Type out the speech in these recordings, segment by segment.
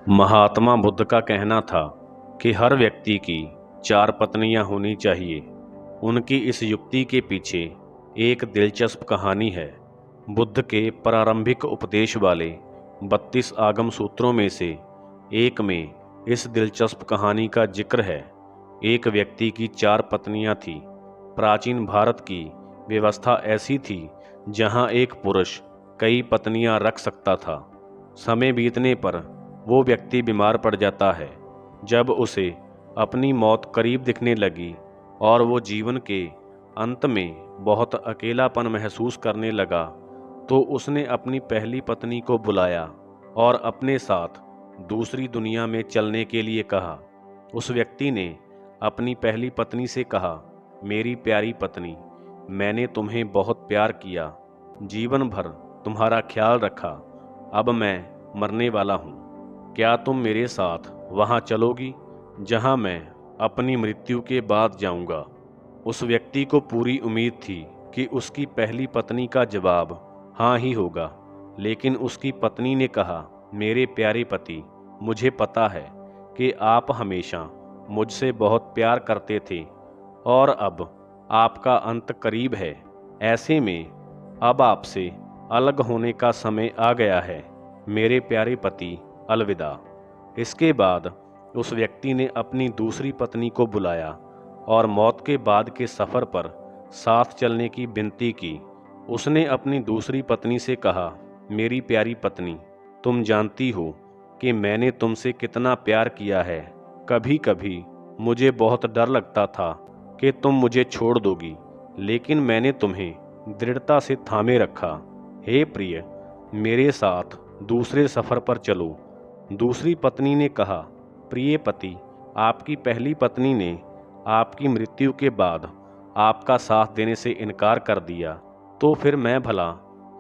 महात्मा बुद्ध का कहना था कि हर व्यक्ति की 4 पत्नियां होनी चाहिए। उनकी इस युक्ति के पीछे एक दिलचस्प कहानी है। बुद्ध के प्रारंभिक उपदेश वाले 32 आगम सूत्रों में से एक में इस दिलचस्प कहानी का जिक्र है। एक व्यक्ति की 4 पत्नियां थीं। प्राचीन भारत की व्यवस्था ऐसी थी जहां एक पुरुष कई पत्नियां रख सकता था। समय बीतने पर वो व्यक्ति बीमार पड़ जाता है। जब उसे अपनी मौत करीब दिखने लगी और वो जीवन के अंत में बहुत अकेलापन महसूस करने लगा, तो उसने अपनी पहली पत्नी को बुलाया और अपने साथ दूसरी दुनिया में चलने के लिए कहा। उस व्यक्ति ने अपनी पहली पत्नी से कहा, मेरी प्यारी पत्नी, मैंने तुम्हें बहुत प्यार किया, जीवन भर तुम्हारा ख्याल रखा। अब मैं मरने वाला हूँ। क्या तुम मेरे साथ वहाँ चलोगी जहाँ मैं अपनी मृत्यु के बाद जाऊँगा? उस व्यक्ति को पूरी उम्मीद थी कि उसकी पहली पत्नी का जवाब हाँ ही होगा, लेकिन उसकी पत्नी ने कहा, मेरे प्यारे पति, मुझे पता है कि आप हमेशा मुझसे बहुत प्यार करते थे और अब आपका अंत करीब है। ऐसे में अब आपसे अलग होने का समय आ गया है। मेरे प्यारे पति, अलविदा। इसके बाद उस व्यक्ति ने अपनी दूसरी पत्नी को बुलाया और मौत के बाद के सफ़र पर साथ चलने की विनती की। उसने अपनी दूसरी पत्नी से कहा, मेरी प्यारी पत्नी, तुम जानती हो कि मैंने तुमसे कितना प्यार किया है। कभी कभी मुझे बहुत डर लगता था कि तुम मुझे छोड़ दोगी, लेकिन मैंने तुम्हें दृढ़ता से थामे रखा। हे प्रिय, मेरे साथ दूसरे सफ़र पर चलो। दूसरी पत्नी ने कहा, प्रिय पति, आपकी पहली पत्नी ने आपकी मृत्यु के बाद आपका साथ देने से इनकार कर दिया, तो फिर मैं भला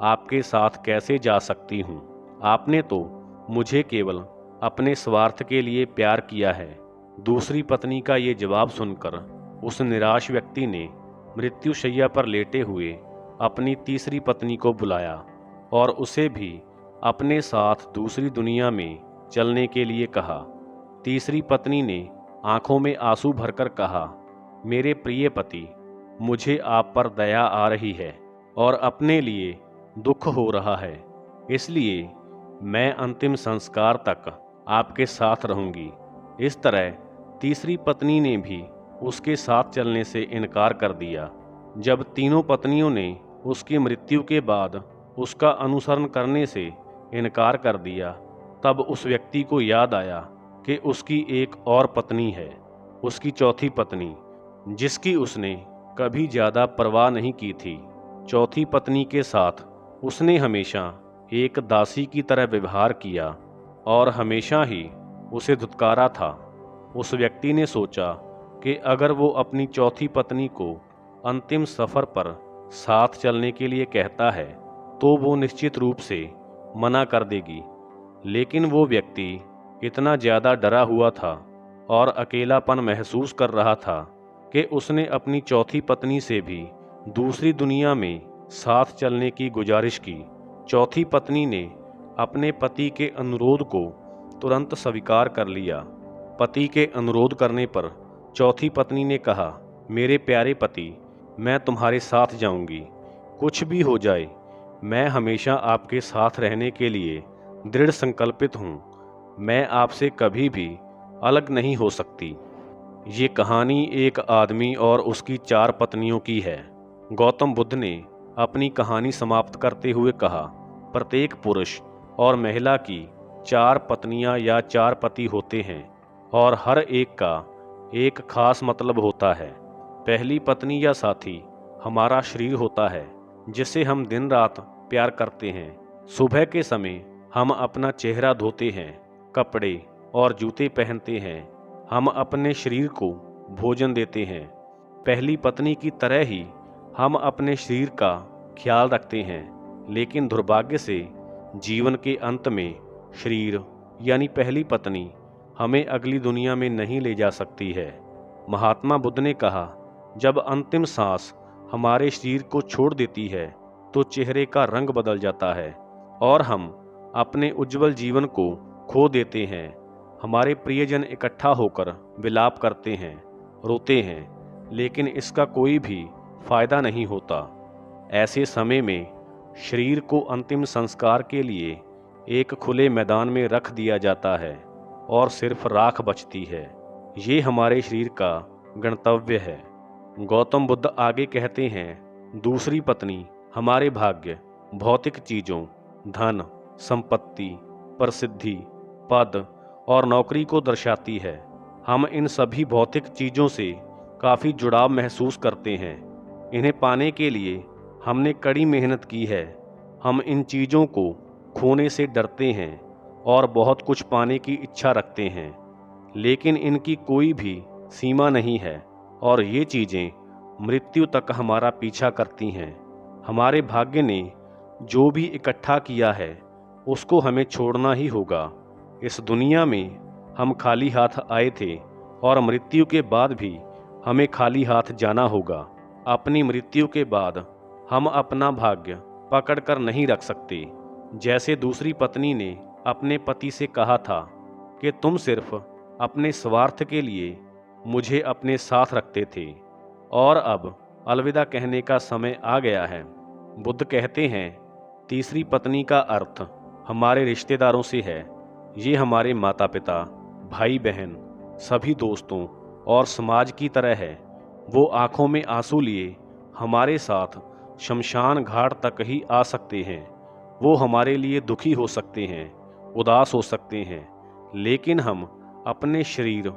आपके साथ कैसे जा सकती हूँ? आपने तो मुझे केवल अपने स्वार्थ के लिए प्यार किया है। दूसरी पत्नी का ये जवाब सुनकर उस निराश व्यक्ति ने मृत्युशैया पर लेटे हुए अपनी तीसरी पत्नी को बुलाया और उसे भी अपने साथ दूसरी दुनिया में चलने के लिए कहा। तीसरी पत्नी ने आंखों में आंसू भरकर कहा, मेरे प्रिय पति, मुझे आप पर दया आ रही है और अपने लिए दुख हो रहा है, इसलिए मैं अंतिम संस्कार तक आपके साथ रहूंगी। इस तरह तीसरी पत्नी ने भी उसके साथ चलने से इनकार कर दिया। जब तीनों पत्नियों ने उसकी मृत्यु के बाद उसका अनुसरण करने से इनकार कर दिया, तब उस व्यक्ति को याद आया कि उसकी एक और पत्नी है, उसकी चौथी पत्नी, जिसकी उसने कभी ज़्यादा परवाह नहीं की थी। चौथी पत्नी के साथ उसने हमेशा एक दासी की तरह व्यवहार किया और हमेशा ही उसे धुतकारा था। उस व्यक्ति ने सोचा कि अगर वो अपनी चौथी पत्नी को अंतिम सफ़र पर साथ चलने के लिए कहता है, तो वो निश्चित रूप से मना कर देगी। लेकिन वो व्यक्ति इतना ज़्यादा डरा हुआ था और अकेलापन महसूस कर रहा था कि उसने अपनी चौथी पत्नी से भी दूसरी दुनिया में साथ चलने की गुजारिश की। चौथी पत्नी ने अपने पति के अनुरोध को तुरंत स्वीकार कर लिया। पति के अनुरोध करने पर चौथी पत्नी ने कहा, मेरे प्यारे पति, मैं तुम्हारे साथ जाऊंगी। कुछ भी हो जाए, मैं हमेशा आपके साथ रहने के लिए दृढ़ संकल्पित हूँ। मैं आपसे कभी भी अलग नहीं हो सकती। ये कहानी एक आदमी और उसकी 4 पत्नियों की है। गौतम बुद्ध ने अपनी कहानी समाप्त करते हुए कहा, प्रत्येक पुरुष और महिला की 4 पत्नियां या 4 पति होते हैं और हर एक का एक खास मतलब होता है। पहली पत्नी या साथी हमारा शरीर होता है, जिसे हम दिन रात प्यार करते हैं। सुबह के समय हम अपना चेहरा धोते हैं, कपड़े और जूते पहनते हैं, हम अपने शरीर को भोजन देते हैं। पहली पत्नी की तरह ही हम अपने शरीर का ख्याल रखते हैं, लेकिन दुर्भाग्य से जीवन के अंत में शरीर यानी पहली पत्नी हमें अगली दुनिया में नहीं ले जा सकती है। महात्मा बुद्ध ने कहा, जब अंतिम सांस हमारे शरीर को छोड़ देती है, तो चेहरे का रंग बदल जाता है और हम अपने उज्जवल जीवन को खो देते हैं। हमारे प्रियजन इकट्ठा होकर विलाप करते हैं, रोते हैं, लेकिन इसका कोई भी फायदा नहीं होता। ऐसे समय में शरीर को अंतिम संस्कार के लिए एक खुले मैदान में रख दिया जाता है और सिर्फ राख बचती है। ये हमारे शरीर का गंतव्य है। गौतम बुद्ध आगे कहते हैं, दूसरी पत्नी हमारे भाग्य, भौतिक चीज़ों, धन, संपत्ति, प्रसिद्धि, पद और नौकरी को दर्शाती है। हम इन सभी भौतिक चीज़ों से काफ़ी जुड़ाव महसूस करते हैं। इन्हें पाने के लिए हमने कड़ी मेहनत की है। हम इन चीज़ों को खोने से डरते हैं और बहुत कुछ पाने की इच्छा रखते हैं, लेकिन इनकी कोई भी सीमा नहीं है और ये चीज़ें मृत्यु तक हमारा पीछा करती हैं। हमारे भाग्य ने जो भी इकट्ठा किया है उसको हमें छोड़ना ही होगा। इस दुनिया में हम खाली हाथ आए थे और मृत्यु के बाद भी हमें खाली हाथ जाना होगा। अपनी मृत्यु के बाद हम अपना भाग्य पकड़ कर नहीं रख सकते। जैसे दूसरी पत्नी ने अपने पति से कहा था कि तुम सिर्फ अपने स्वार्थ के लिए मुझे अपने साथ रखते थे और अब अलविदा कहने का समय आ गया है। बुद्ध कहते हैं, तीसरी पत्नी का अर्थ हमारे रिश्तेदारों से है। ये हमारे माता पिता, भाई बहन, सभी दोस्तों और समाज की तरह है। वो आंखों में आंसू लिए हमारे साथ शमशान घाट तक ही आ सकते हैं। वो हमारे लिए दुखी हो सकते हैं, उदास हो सकते हैं, लेकिन हम अपने शरीर,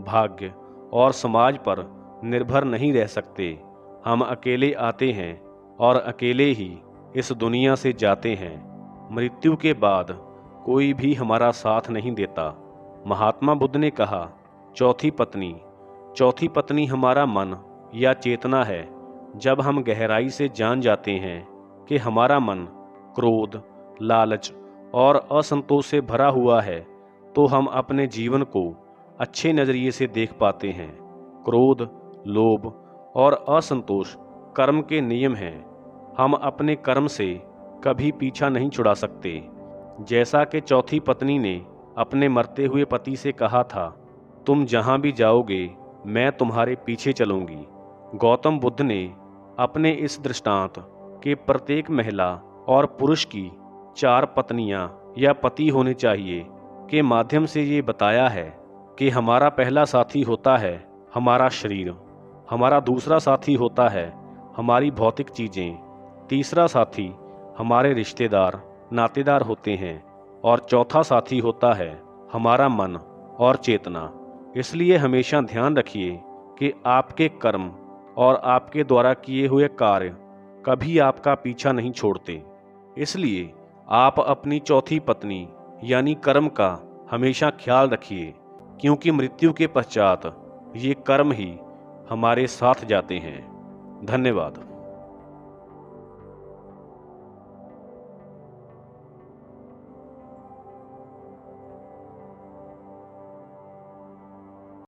भाग्य और समाज पर निर्भर नहीं रह सकते। हम अकेले आते हैं और अकेले ही इस दुनिया से जाते हैं। मृत्यु के बाद कोई भी हमारा साथ नहीं देता। महात्मा बुद्ध ने कहा, चौथी पत्नी हमारा मन या चेतना है। जब हम गहराई से जान जाते हैं कि हमारा मन क्रोध, लालच और असंतोष से भरा हुआ है, तो हम अपने जीवन को अच्छे नज़रिए से देख पाते हैं। क्रोध, लोभ और असंतोष कर्म के नियम हैं। हम अपने कर्म से कभी पीछा नहीं छुड़ा सकते। जैसा कि चौथी पत्नी ने अपने मरते हुए पति से कहा था, तुम जहाँ भी जाओगे मैं तुम्हारे पीछे चलूँगी। गौतम बुद्ध ने अपने इस दृष्टांत के प्रत्येक महिला और पुरुष की 4 पत्नियां या पति होने चाहिए के माध्यम से ये बताया है कि हमारा पहला साथी होता है हमारा शरीर, हमारा दूसरा साथी होता है हमारी भौतिक चीज़ें, तीसरा साथी हमारे रिश्तेदार, नातेदार होते हैं और चौथा साथी होता है हमारा मन और चेतना। इसलिए हमेशा ध्यान रखिए कि आपके कर्म और आपके द्वारा किए हुए कार्य कभी आपका पीछा नहीं छोड़ते। इसलिए आप अपनी चौथी पत्नी यानी कर्म का हमेशा ख्याल रखिए, क्योंकि मृत्यु के पश्चात ये कर्म ही हमारे साथ जाते हैं। धन्यवाद।